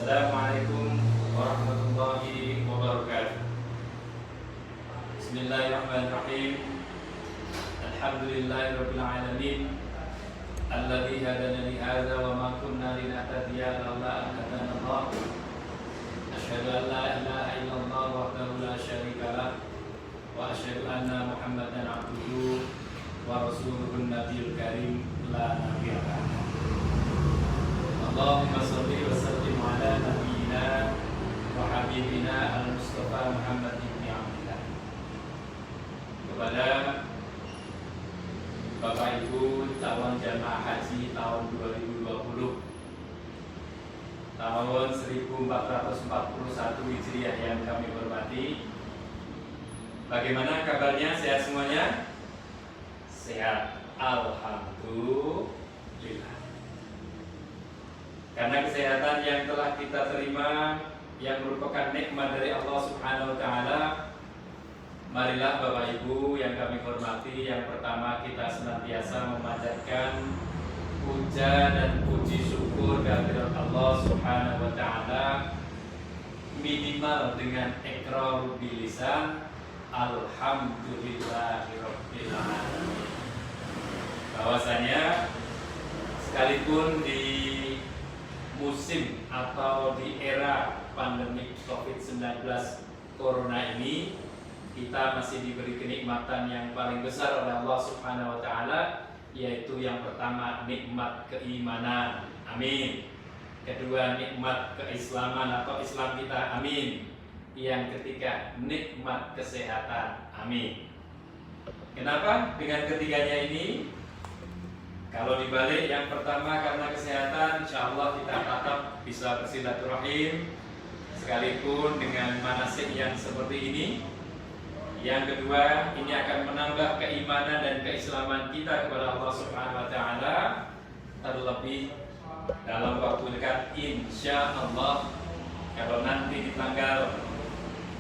Assalamualaikum warahmatullahi wabarakatuh. Bismillahirrahmanirrahim. Alhamdulillahirabbil alamin. Alladzi hadana li hadza wa ma kunna linahtadiya laula an hadana Allah. Asyhadu an la ilaha illallah wahdahu la syarika lah wa asyhadu anna Muhammadan abduhu wa rasuluhun nabiyul karim la nabiyya ba'dahu. Allahumma shalli wa sallim ala nabiyyina wa habibina al-Mustafa Muhammad ibn Abdillah. Kepada Bapak Ibu calon jamaah haji tahun 2020 tahun 1441 Hijriah yang kami hormati, bagaimana kabarnya? Sehat semuanya? Sehat, alhamdulillah. Karena kesehatan yang telah kita terima yang merupakan nikmat dari Allah Subhanahu wa taala, marilah Bapak Ibu yang kami hormati, yang pertama kita senantiasa memanjatkan puja dan puji syukur kehadirat Allah Subhanahu wa taala, minimal dengan iqrar bilisan alhamdulillahirabbil alamin. Bahwasanya sekalipun di musim atau di era pandemi COVID-19 Corona ini, kita masih diberi kenikmatan yang paling besar oleh Allah Subhanahu wa taala, yaitu yang pertama nikmat keimanan, amin. Kedua nikmat keislaman atau Islam kita, amin. Yang ketiga nikmat kesehatan, amin. Kenapa dengan ketiganya ini? Kalau dibalik, yang pertama karena kesehatan, insya Allah kita tetap bisa bersilaturahim sekalipun dengan manasik yang seperti ini. Yang kedua, ini akan menambah keimanan dan keislaman kita kepada Allah Subhanahu wa taala. Terlebih dalam waktu dekat, insya Allah, kalau nanti di tanggal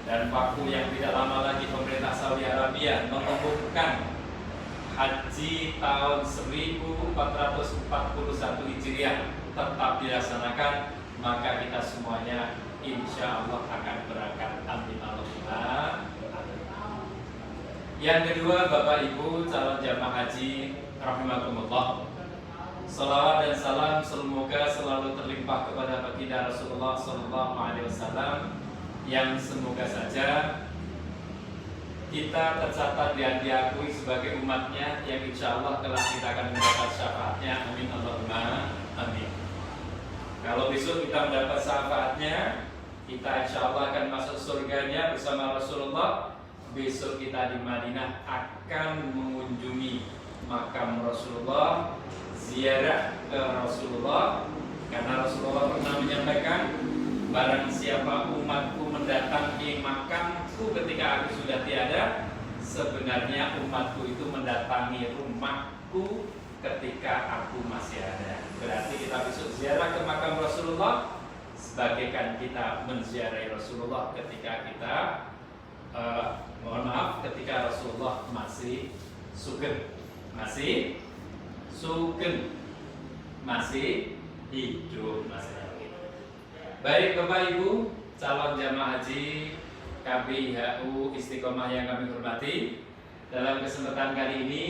dan waktu yang tidak lama lagi, pemerintah Saudi Arabia mengumumkan haji tahun 1441 Hijriah tetap dilaksanakan, maka kita semuanya insya Allah akan berangkat, amin Allahumma. Yang kedua, Bapak Ibu calon jamaah haji rahimakumullah, salawat dan salam semoga selalu terlimpah kepada baginda Rasulullah Sallallahu Alaihi Wasallam, yang semoga saja kita tercatat dan diakui sebagai umatnya, yang insya Allah kelak kita akan mendapat syafaatnya, amin Allahumma amin. Kalau besok kita mendapat syafaatnya, kita insya Allah akan masuk surganya bersama Rasulullah. Besok kita di Madinah akan mengunjungi makam Rasulullah, ziarah ke Rasulullah, karena Rasulullah pernah menyampaikan, barang siapa umatku mendatangi makamku ketika aku sudah tiada, sebenarnya umatku itu mendatangi rumahku ketika aku masih ada. Berarti kita besok ziarah ke makam Rasulullah sebagaikan kita menziarahi Rasulullah ketika kita ketika Rasulullah masih sugeng, masih hidup, Baik Bapak Ibu calon jamaah haji KBIHU Istiqomah yang kami hormati, dalam kesempatan kali ini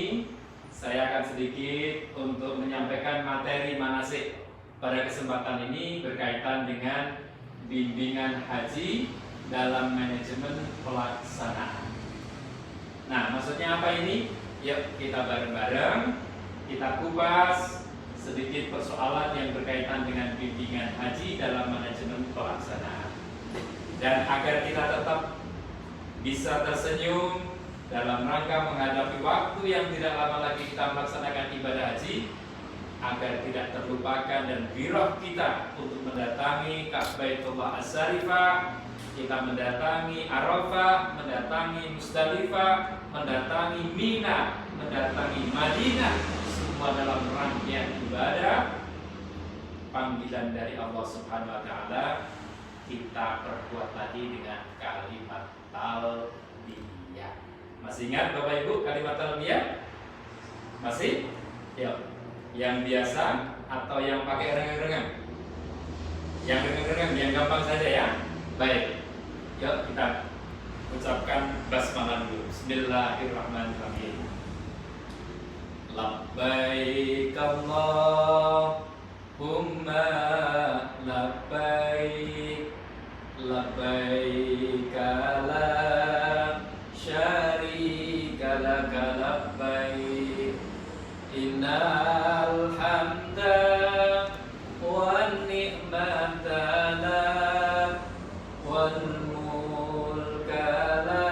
saya akan sedikit untuk menyampaikan materi manasik. Pada kesempatan ini berkaitan dengan bimbingan haji dalam manajemen pelaksanaan. Nah, maksudnya apa ini? Yuk kita bareng-bareng kita kupas sedikit persoalan yang berkaitan dengan bimbingan haji dalam manajemen pelaksanaan. Dan agar kita tetap bisa tersenyum dalam rangka menghadapi waktu yang tidak lama lagi kita melaksanakan ibadah haji, agar tidak terlupakan dan giroh kita untuk mendatangi Ka'baitullah As-Syarifah, kita mendatangi Arafah, mendatangi Musdalifah, mendatangi Mina, mendatangi Madinah, semua dalam rangkaian ibadah panggilan dari Allah Subhanahu wa taala. Kita perkuat tadi dengan kalimat talbiyah. Masih ingat Bapak Ibu kalimat talbiyah? Masih? Yuk. Yang biasa atau yang pakai renggang-renggang? Yang renggang-renggang. yang gampang saja ya. Baik, yuk kita ucapkan basmalah dulu. Bismillahirrahmanirrahim. Labbaik Allahumma labbaik, labbaik la syarika laka labbaik, innal hamda wan ni'mata lak wal mulka la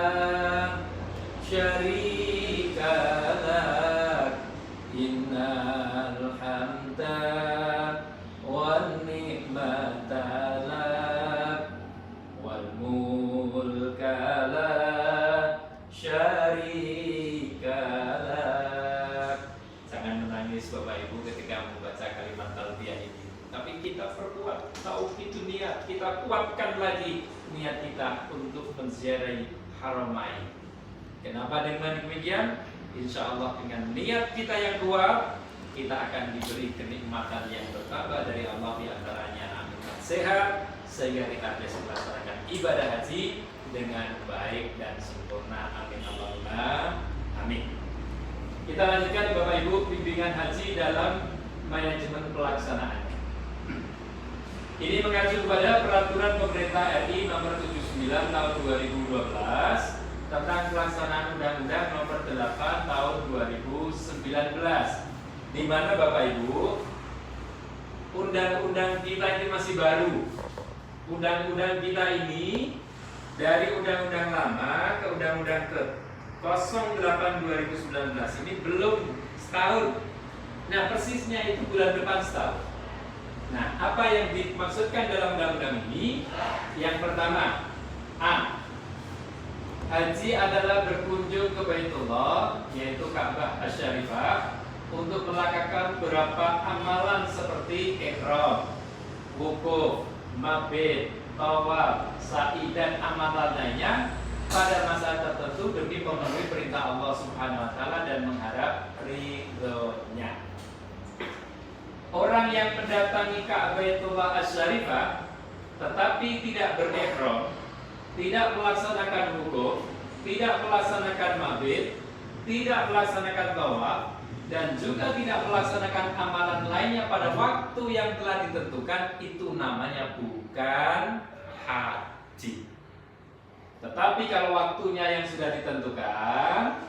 syarika lak, innal hamda wan ni'mata lak wal mulka la syarika lak. Jangan menangis Bapak Ibu ketika membaca kalimat talbiyah ini. Tapi kita perkuat tauhid niat, kita kuatkan lagi niat kita untuk menziarahi Haramain. Kenapa dengan demikian? Insya Allah dengan niat kita yang kuat, kita akan diberi kenikmatan yang bertambah dari Allah, di antaranya amin sehat, sehingga kita bisa melaksanakan ibadah haji dengan baik dan sempurna. Amin Allahumma amin. Kita lanjutkan Bapak Ibu bimbingan haji dalam manajemen pelaksanaan. Ini mengacu kepada peraturan pemerintah RI nomor 79 tahun 2012 tentang pelaksanaan Undang-Undang nomor 8 tahun 2019, di mana Bapak Ibu, undang-undang kita ini masih baru. Undang-undang kita ini dari undang-undang lama ke undang-undang ke 08 2019 ini belum setahun. Nah, persisnya itu bulan depan setahun. Nah, apa yang dimaksudkan dalam undang-undang ini? Yang pertama, A. Haji adalah berkunjung ke Baitullah, yaitu Ka'bah Asy-Syarifah, untuk melakukan beberapa amalan seperti ihram, wukuf, mabit, tawaf, sa'i, dan amalan lainnya pada masa tertentu demi memenuhi perintah Allah Subhanahu wa taala dan mengharap ridhonya. Orang yang mendatangi Ka'bah Asy-Syarifah tetapi tidak berihram, tidak melaksanakan wukuf, tidak melaksanakan mabit, tidak melaksanakan tawaf, dan juga tidak melaksanakan amalan lainnya pada waktu yang telah ditentukan, itu namanya bukan haji. Tetapi kalau waktunya yang sudah ditentukan,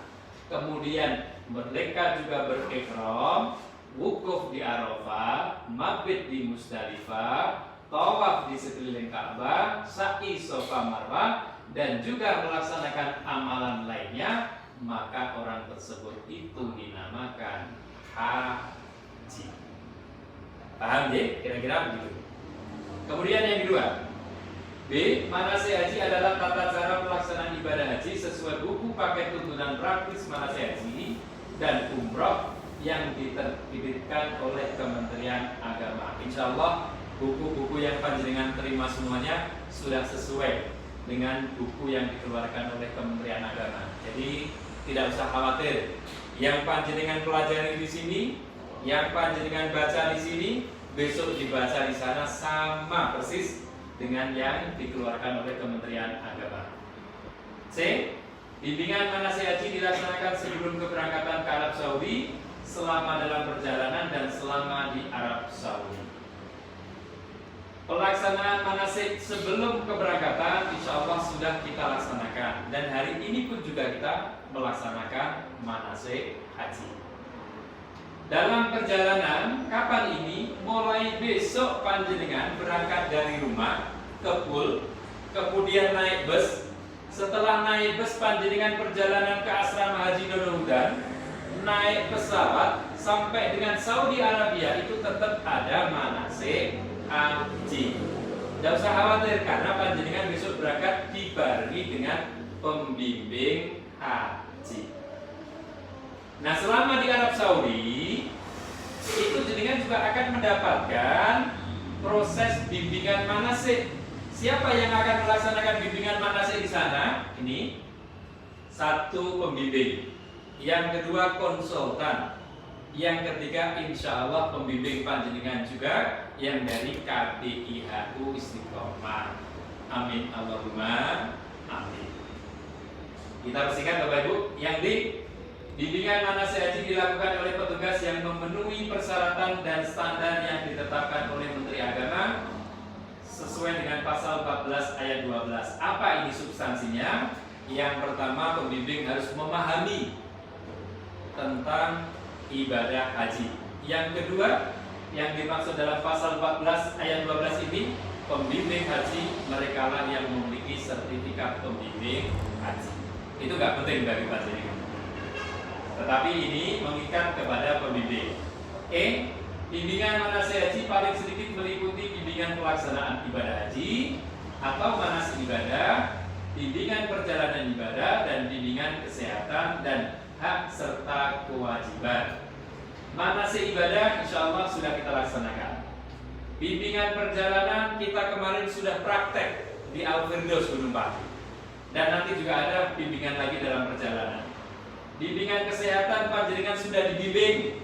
kemudian mereka juga berihram, wukuf di Arafah, mabit di Musdalifah, tawaf di sekeliling Ka'bah, sa'i Safa Marwah, dan juga melaksanakan amalan lainnya, maka orang tersebut itu dinamakan haji. Paham ya? Kira-kira begitu. Kemudian yang kedua, B. Manasik haji adalah tata cara pelaksanaan ibadah haji sesuai buku paket tuntunan praktis manasik haji dan umroh yang diterbitkan oleh Kementerian Agama. Insya Allah buku-buku yang panjenengan terima semuanya sudah sesuai dengan buku yang dikeluarkan oleh Kementerian Agama. Jadi tidak usah khawatir. Yang panjenengan pelajari di sini, yang panjenengan baca di sini, besok dibaca di sana sama persis dengan yang dikeluarkan oleh Kementerian Agama. C. Bimbingan manasik haji dilaksanakan sebelum keberangkatan ke Arab Saudi, selama dalam perjalanan, dan selama di Arab Saudi. Pelaksanaan manasik sebelum keberangkatan insya Allah sudah kita laksanakan, dan hari ini pun juga kita melaksanakan manasik haji. Dalam perjalanan kapan ini? Mulai besok panjenengan berangkat dari rumah ke Pul, kemudian naik bus. Setelah naik bus panjenengan perjalanan ke asrama Haji Donohudan, naik pesawat sampai dengan Saudi Arabia, itu tetap ada manasik haji. Tidak usah khawatir karena panjenengan besok berangkat dibarengi dengan pembimbing haji. Nah, selama di Arab Saudi itu jenengan juga akan mendapatkan proses bimbingan manasik. Siapa yang akan melaksanakan bimbingan manasik di sana? Ini satu, pembimbing. Yang kedua, konsultan. Yang ketiga, insya Allah pembimbing panjenengan juga yang dari KBIHU istiqomah. Amin Allahumma amin. Kita bersihkan Bapak Ibu, yang di bimbingan manasik haji dilakukan oleh petugas yang memenuhi persyaratan dan standar yang ditetapkan oleh Menteri Agama sesuai dengan pasal 14 ayat 12. Apa ini substansinya? Yang pertama, pembimbing harus memahami tentang ibadah haji. Yang kedua, yang dimaksud dalam pasal 14 ayat 12 ini, pembimbing haji merekalah yang memiliki sertifikat pembimbing haji. Itu nggak penting bagi panjenengan, tetapi ini mengikat kepada pembimbing. Bimbingan manasik haji paling sedikit meliputi bimbingan pelaksanaan ibadah haji atau manasik ibadah, bimbingan perjalanan ibadah, dan bimbingan kesehatan dan hak serta kewajiban. Manasik ibadah insya Allah sudah kita laksanakan. Bimbingan perjalanan kita kemarin sudah praktek di Al-Firdaus Gunung Pati, dan nanti juga ada bimbingan lagi dalam perjalanan. Bimbingan kesehatan panjenengan sudah dibimbing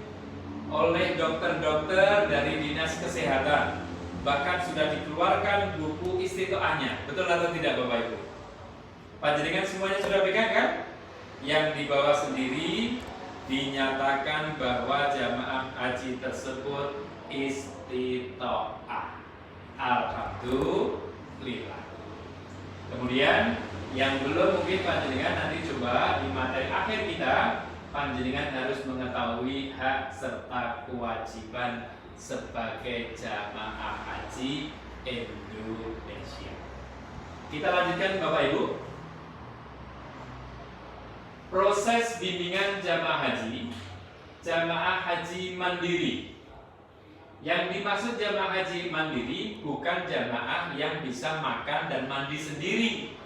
oleh dokter-dokter dari Dinas Kesehatan, bahkan sudah dikeluarkan buku istitoahnya. Betul atau tidak Bapak Ibu? Panjenengan semuanya sudah pegang kan? Yang di bawah sendiri dinyatakan bahwa jamaah haji tersebut istitoah. Alhamdulillah. Kemudian yang belum mungkin panjenengan nanti coba di materi akhir kita, panjenengan harus mengetahui hak serta kewajiban sebagai jamaah haji Indonesia. Kita lanjutkan Bapak Ibu. Proses bimbingan jamaah haji mandiri. Yang dimaksud jamaah haji mandiri bukan jamaah yang bisa makan dan mandi sendiri,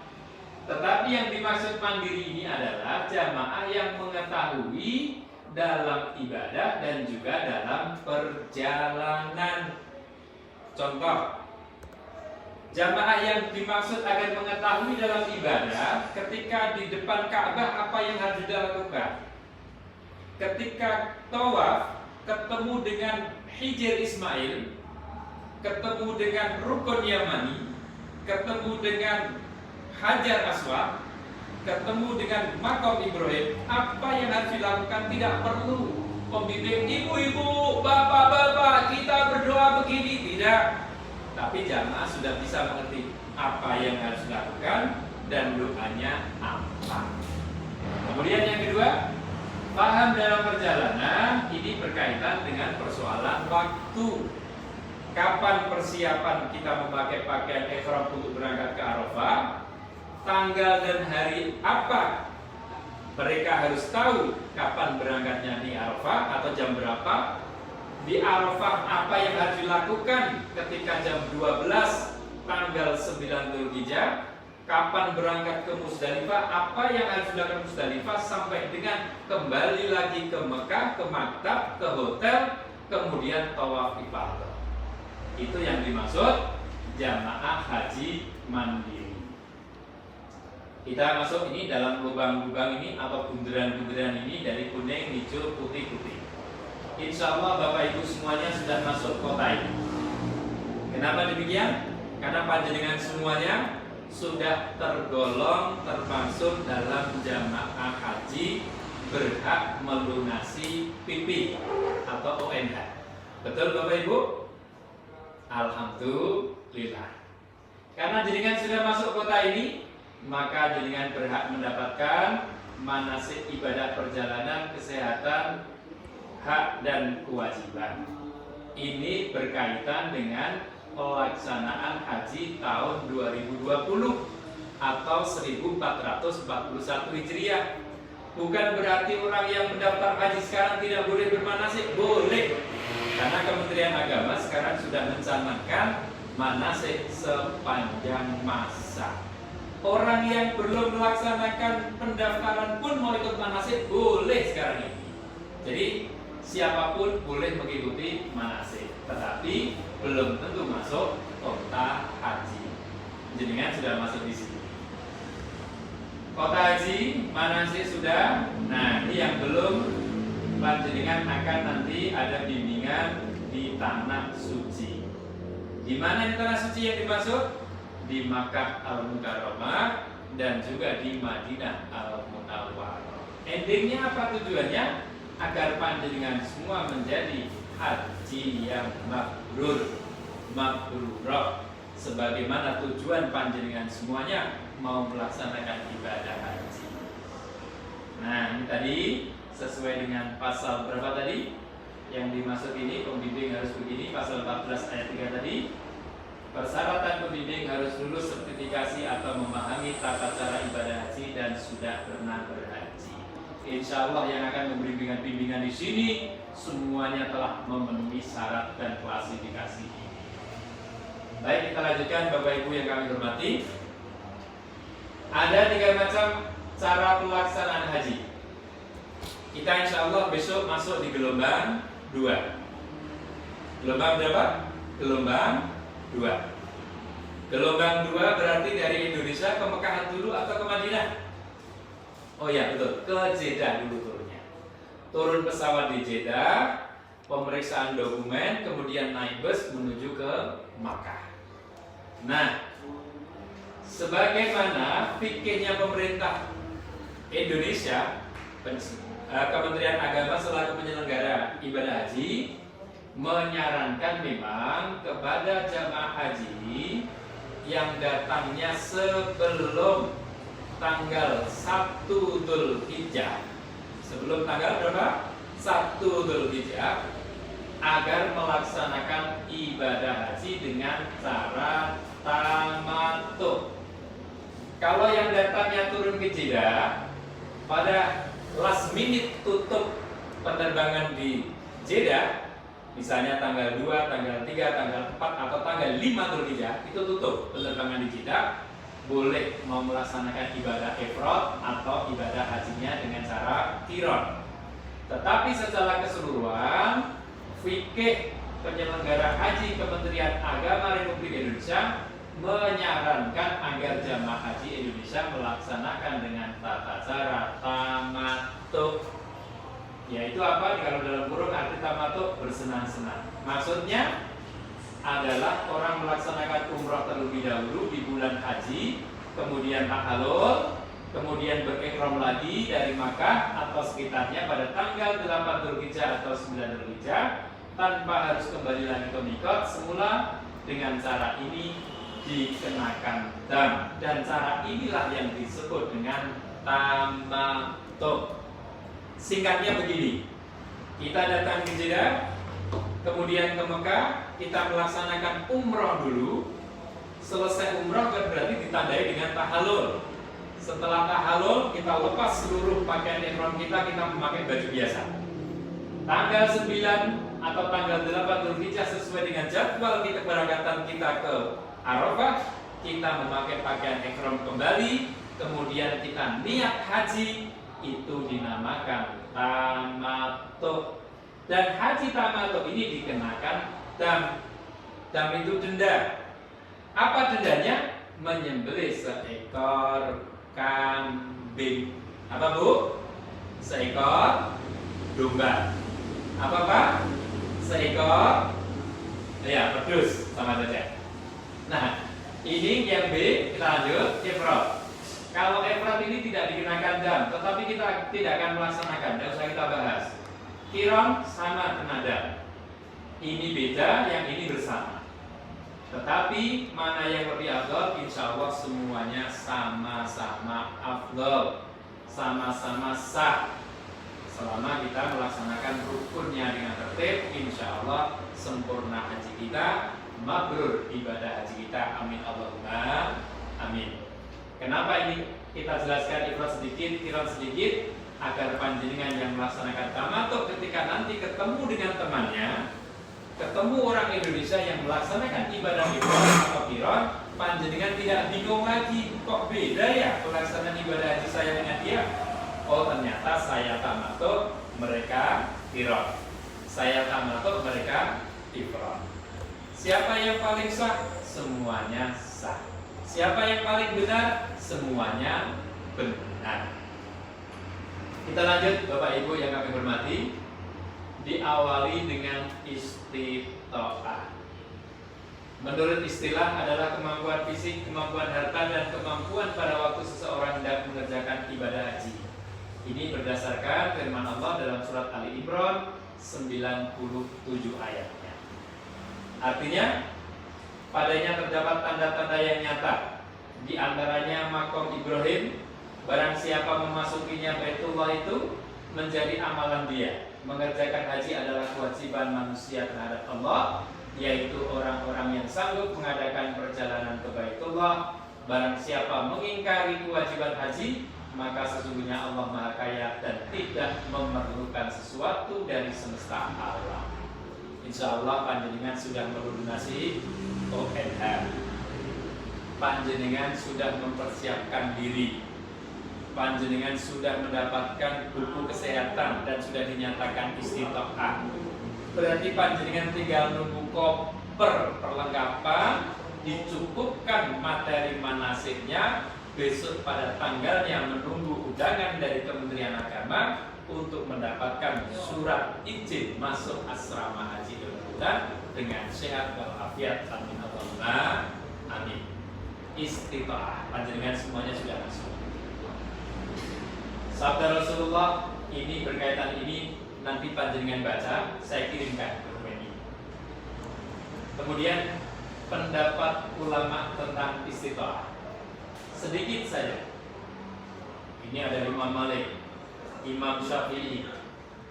tetapi yang dimaksud mandiri ini adalah jamaah yang mengetahui dalam ibadah dan juga dalam perjalanan. Contoh, jamaah yang dimaksud agar mengetahui dalam ibadah ketika di depan Ka'bah apa yang harus dilakukan. Ketika tawaf ketemu dengan Hijr Ismail, ketemu dengan Rukun Yamani, ketemu dengan Hajar Aswad, ketemu dengan Makom Ibrahim, apa yang harus dilakukan? Tidak perlu pembimbing, ibu-ibu, bapak-bapak, kita berdoa begini, tidak. Tapi jamaah sudah bisa mengerti apa yang harus dilakukan dan doanya apa. Kemudian yang kedua, paham dalam perjalanan ini berkaitan dengan persoalan waktu. Kapan persiapan kita memakai pakaian ihram untuk berangkat ke Arafah? Tanggal dan hari apa? Mereka harus tahu kapan berangkatnya di Arafah atau jam berapa. Di Arafah apa yang harus dilakukan ketika jam 12 tanggal 9 Dzulhijjah. Kapan berangkat ke Musdalifah, apa yang harus dilakukan Musdalifah sampai dengan kembali lagi ke Mekah, ke maktab, ke hotel, kemudian tawaf ifadah. Itu yang dimaksud jamaah haji mandiri. Kita masuk ini dalam lubang-lubang ini atau bundaran-bundaran ini dari kuning, hijau, putih-putih. Insya Allah Bapak Ibu semuanya sudah masuk kota ini. Kenapa demikian? Karena panjenengan semuanya sudah tergolong termasuk dalam jamaah haji berhak melunasi PP atau ONH. Betul Bapak Ibu? Alhamdulillah. Karena jenengan sudah masuk kota ini, maka jenengan berhak mendapatkan manasik ibadah perjalanan, kesehatan, hak dan kewajiban. Ini berkaitan dengan pelaksanaan haji tahun 2020 atau 1441 Hijriah. Bukan berarti orang yang mendaftar haji sekarang tidak boleh bermanasik, boleh. Karena Kementerian Agama sekarang sudah mencanangkan manasik sepanjang masa. Orang yang belum melaksanakan pendaftaran pun mau ikut manasik boleh sekarang ini. Jadi siapapun boleh mengikuti manasik, tetapi belum tentu masuk kota haji. Jenengan sudah masuk di sini. Kota haji, manasik sudah. Nah, ini yang belum, panjenengan akan nanti ada bimbingan di tanah suci. Di mana ini tanah suci yang dimaksud? Di Makkah Al-Mukarramah dan juga di Madinah Al-Munawwarah. Endingnya apa tujuannya? Agar panjenengan semua menjadi haji yang mabrur, mabrurah, sebagaimana tujuan panjenengan semuanya mau melaksanakan ibadah haji. Nah, ini tadi sesuai dengan pasal berapa tadi? Yang dimaksud ini pembimbing harus begini, pasal 14 ayat 3 tadi. Persyaratan pembimbing harus lulus sertifikasi atau memahami tata cara ibadah haji dan sudah pernah berhaji. Insya Allah yang akan memberi bimbingan di sini semuanya telah memenuhi syarat dan klasifikasi ini. Baik, kita lanjutkan Bapak Ibu yang kami hormati. Ada 3 macam cara pelaksanaan haji. Kita insya Allah besok masuk di gelombang 2. Gelombang berapa? Gelombang 2. Gelombang 2 berarti dari Indonesia ke Mekah dulu atau ke Madinah? Oh ya betul, ke Jeddah dulu turunnya. Turun pesawat di Jeddah, pemeriksaan dokumen, kemudian naik bus menuju ke Makkah. Nah, sebagaimana fikihnya pemerintah Indonesia, Kementerian Agama selaku penyelenggara ibadah haji menyarankan memang kepada jamaah haji yang datangnya sebelum tanggal 1 Dzulhijjah. Sebelum tanggal berapa? 1 Dzulhijjah, agar melaksanakan ibadah haji dengan cara tamattu. Kalau yang datangnya turun ke Jeddah pada last minute tutup penerbangan di Jeddah, misalnya tanggal 2, tanggal 3, tanggal 4 atau tanggal 5 Dzulhijjah, itu tutup penerbangan di Jeddah, boleh mau melaksanakan ibadah ifrad atau ibadah hajinya dengan cara qiran. Tetapi secara keseluruhan fikih penyelenggara haji Kementerian Agama Republik Indonesia menyarankan agar jamaah haji Indonesia melaksanakan dengan tata cara tamattu. Yaitu apa? Kalau dalam kurung arti tamattu bersenang-senang. Maksudnya adalah orang melaksanakan umrah terlebih dahulu di bulan haji, kemudian tahalul, kemudian berihram lagi dari Makkah atau sekitarnya pada tanggal 8 Dzulhijjah atau 9 Dzulhijjah tanpa harus kembali lagi ke miqat semula. Dengan cara ini dikenakan dam, dan cara inilah yang disebut dengan tamattu. Singkatnya begini, kita datang ke Jeddah, kemudian ke Mekah, kita melaksanakan umroh dulu. Selesai umroh berarti ditandai dengan tahalul. Setelah tahalul, kita lepas seluruh pakaian ihram kita memakai baju biasa. Tanggal 9 atau tanggal 8 Dzulhijjah sesuai dengan jadwal kita keberangkatan kita ke Arafah, kita memakai pakaian ihram kembali, kemudian kita niat haji, itu dinamakan tamattu. Dan haji tamattu ini dikenakan dam. Dam itu denda. Apa dendanya? Menyembelih seekor kambing. Apa Bu? Seekor domba. Apa Pak? Seekor pedus sama saja. Nah, ini yang B, kita lanjut ifrad. Kalau ifrad ini tidak dikenakan dam, tetapi kita tidak akan melaksanakan, tidak usah kita bahas. Qiran sama kena dam. Ini beda, yang ini bersama. Tetapi mana yang lebih afdal? Insya Allah semuanya sama-sama afdal, sama-sama sah. Selama kita melaksanakan rukunnya dengan tertib, insya Allah sempurna haji kita, mabrur ibadah haji kita. Amin Allahumma amin. Kenapa ini kita jelaskan ifrad sedikit, qiran sedikit, agar panjenengan yang melaksanakan tamattu ketika nanti ketemu dengan temannya, ketemu orang Indonesia yang melaksanakan ibadah ifrad atau qiran, panjenengan tidak bingung lagi, kok beda ya pelaksanaan ibadah haji saya dengan dia. Oh ternyata saya tamattu, mereka qiran. Saya tamattu, mereka ifrad. Siapa yang paling sah? Semuanya sah. Siapa yang paling benar? Semuanya benar. Kita lanjut Bapak Ibu yang kami hormati. Diawali dengan istita'ah. menurut istilah adalah kemampuan fisik, kemampuan harta, dan kemampuan pada waktu seseorang hendak mengerjakan ibadah haji. Ini berdasarkan firman Allah dalam surat Ali Imran 97 ayatnya. Artinya, padanya terdapat tanda-tanda yang nyata. Di antaranya makom Ibrahim. Barang siapa memasukinya Baitullah itu menjadi amalan dia. Mengerjakan haji adalah kewajiban manusia terhadap Allah, yaitu orang-orang yang sanggup mengadakan perjalanan ke Baitullah. Barang siapa mengingkari kewajiban haji, maka sesungguhnya Allah Maha Kaya dan tidak memerlukan sesuatu dari semesta alam. Insya Allah panjenengan sudah melunasi ONH. Panjenengan sudah mempersiapkan diri. Panjenengan sudah mendapatkan buku kesehatan dan sudah dinyatakan istitoah. Berarti panjenengan tinggal nunggu koper perlengkapan, dicukupkan materi manasiknya. Besok pada tanggalnya menunggu undangan dari Kementerian Agama untuk mendapatkan surat izin masuk asrama haji Al-Quran dengan sehat walafiat. Amin Allahumma amin. Istitoah, panjenengan semuanya sudah masuk. Sabda Rasulullah ini berkaitan ini nanti panjenengan baca, saya kirimkan dokumen ini. Kemudian pendapat ulama tentang istitoah sedikit saja. Ini ada Imam Malik, Imam Syafi'i,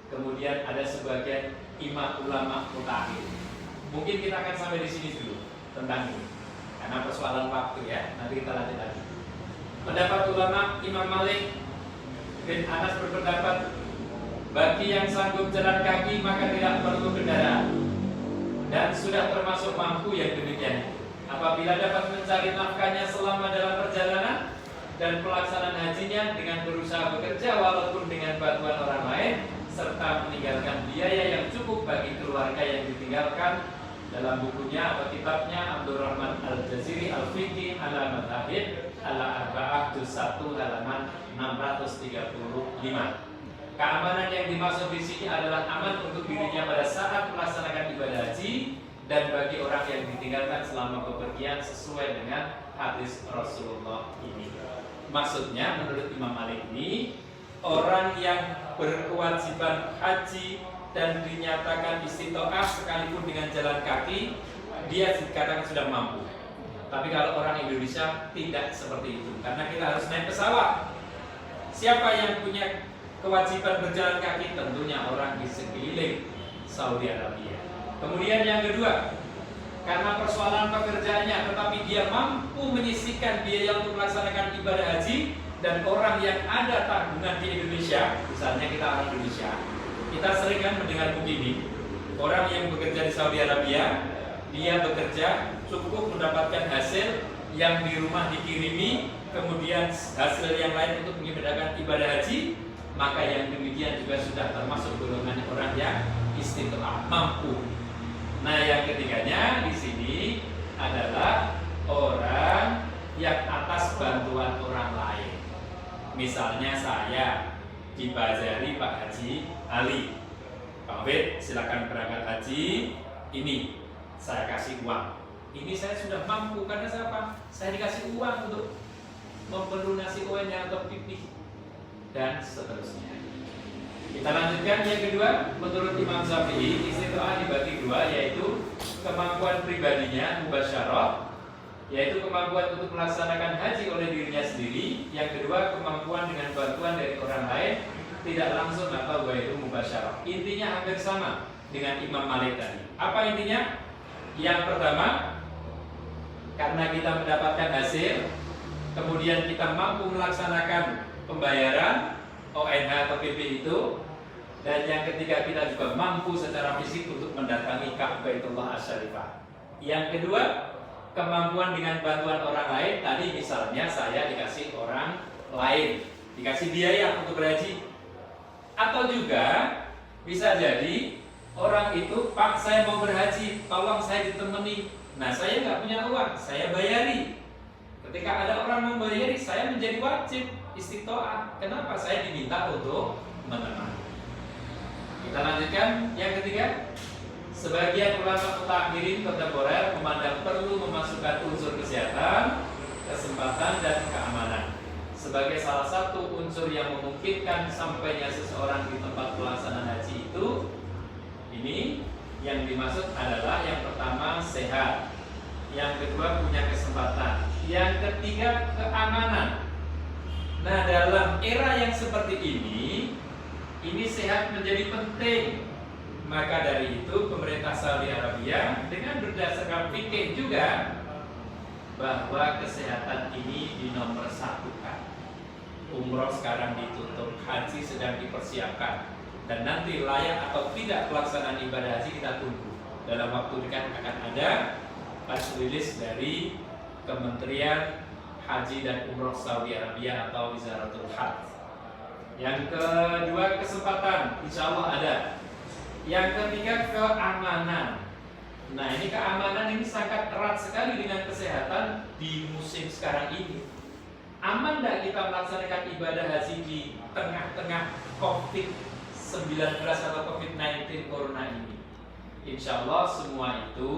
kemudian ada sebagian imam ulama mutakhir. Mungkin kita akan sampai di sini dulu tentang ini, karena persoalan waktu ya. Nanti kita lanjut lagi. Pendapat ulama Imam Malik bin Anas berpendapat, bagi yang sanggup jalan kaki maka tidak perlu kendaraan dan sudah termasuk mampu yang demikian. Apabila dapat mencari nafkahnya selama dalam perjalanan dan pelaksanaan hajinya dengan berusaha bekerja walaupun dengan bantuan orang lain, serta meninggalkan biaya yang cukup bagi keluarga yang ditinggalkan. Dalam bukunya atau kitabnya Abdurrahman Al-Jaziri Al-Fiqhi ala Madhahib ala Arba'ah juz 1 halaman 635. Keamanan yang dimaksud di sini adalah aman untuk dirinya pada saat melaksanakan ibadah haji dan bagi orang yang ditinggalkan selama bepergian sesuai dengan hadis Rasulullah ini. Maksudnya menurut Imam Malik ini, orang yang berkewajiban haji dan dinyatakan istitoah sekalipun dengan jalan kaki, dia dikatakan sudah mampu. Tapi kalau orang Indonesia tidak seperti itu, karena kita harus naik pesawat. Siapa yang punya kewajiban berjalan kaki? Tentunya orang di sekeliling Saudi Arabia. Kemudian yang kedua, karena persoalan pekerjaannya, tetapi dia mampu menyisihkan biaya untuk melaksanakan ibadah haji. Dan orang yang ada tanggungan di Indonesia, misalnya kita orang Indonesia, kita sering kan mendengar begini, orang yang bekerja di Saudi Arabia, dia bekerja cukup mendapatkan hasil yang di rumah dikirimi, kemudian hasil yang lain untuk mengibadahkan ibadah haji, maka yang demikian juga sudah termasuk golongan orang yang istitoah, mampu. Nah, yang ketiganya di sini adalah orang yang atas bantuan orang lain. Misalnya saya dibazari Pak Haji Ali, Pak Wid silakan berangkat haji, ini saya kasih uang. Ini saya sudah mampu karena saya apa? Saya dikasih uang untuk melunasi ON-nya atau PP dan seterusnya. Kita lanjutkan yang kedua, menurut Imam Syafi'i istitoah dibagi dua, yaitu kemampuan pribadinya mubasyarah, yaitu kemampuan untuk melaksanakan haji oleh dirinya sendiri. Yang kedua, kemampuan dengan bantuan dari orang lain, tidak langsung atau ghairu mubasyarah. Intinya hampir sama dengan Imam Malik tadi. Apa intinya? Yang pertama, karena kita mendapatkan hasil, kemudian kita mampu melaksanakan pembayaran ONH atau PP itu, dan yang ketiga kita juga mampu secara fisik untuk mendatangi Ka'baitullah Asy-Syarifah. Yang kedua, kemampuan dengan bantuan orang lain. Tadi misalnya saya dikasih orang lain, dikasih biaya untuk berhaji, atau juga bisa jadi orang itu, Pak saya mau berhaji, tolong saya ditemani. Nah saya nggak punya uang, saya bayari. Ketika ada orang membayari, saya menjadi wajib istitoah. Kenapa? Saya diminta untuk menemani. Kita lanjutkan yang ketiga, Sebagian ulama mutakhirin kontemporer memandang perlu memasukkan unsur kesehatan, kesempatan, dan keamanan sebagai salah satu unsur yang memungkinkan sampainya seseorang di tempat pelaksanaan haji itu. Ini yang dimaksud adalah yang pertama sehat, yang kedua punya kesempatan, yang ketiga keamanan. Nah, dalam era yang seperti ini sehat menjadi penting. Maka dari itu pemerintah Saudi Arabia dengan berdasarkan fikih juga bahwa kesehatan ini dinomor-satukan. Umroh sekarang ditutup, haji sedang dipersiapkan, dan nanti layak atau tidak pelaksanaan ibadah haji kita tunggu. Dalam waktu dekat akan ada press release dari Kementerian Haji dan Umroh Saudi Arabia atau Wizaratul Hajj. Yang kedua kesempatan, insya Allah ada. Yang ketiga keamanan. Nah, ini keamanan ini sangat erat sekali dengan kesehatan di musim sekarang ini. Aman tidak kita melaksanakan ibadah haji di tengah-tengah COVID-19 atau COVID-19 Corona ini? Insya Allah semua itu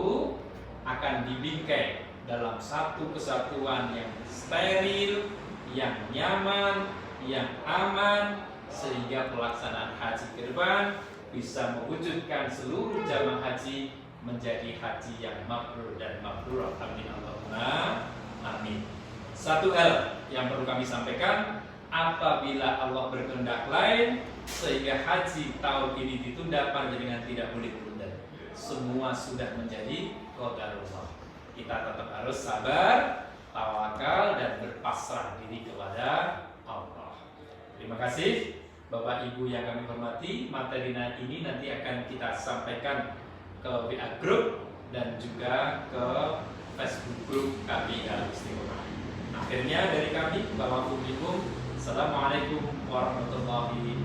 akan dibingkai dalam satu kesatuan yang steril, yang nyaman, yang aman, sehingga pelaksanaan haji ke depan bisa mewujudkan seluruh jamaah haji menjadi haji yang mabrur dan mabrurah. Amin Allahumma amin. Satu hal yang perlu kami sampaikan, apabila Allah berkehendak lain sehingga haji tahun ini ditunda, panjenengan tidak boleh menunda. Semua sudah menjadi qadarullah. Kita tetap harus sabar, tawakal, dan berpasrah diri kepada Allah. Terima kasih Bapak Ibu yang kami hormati. Materi ini nanti akan kita sampaikan ke WA Group dan juga ke Facebook Group kami Al-Istiqomah. Akhirnya dari kami, Assalamualaikum warahmatullahi wabarakatuh.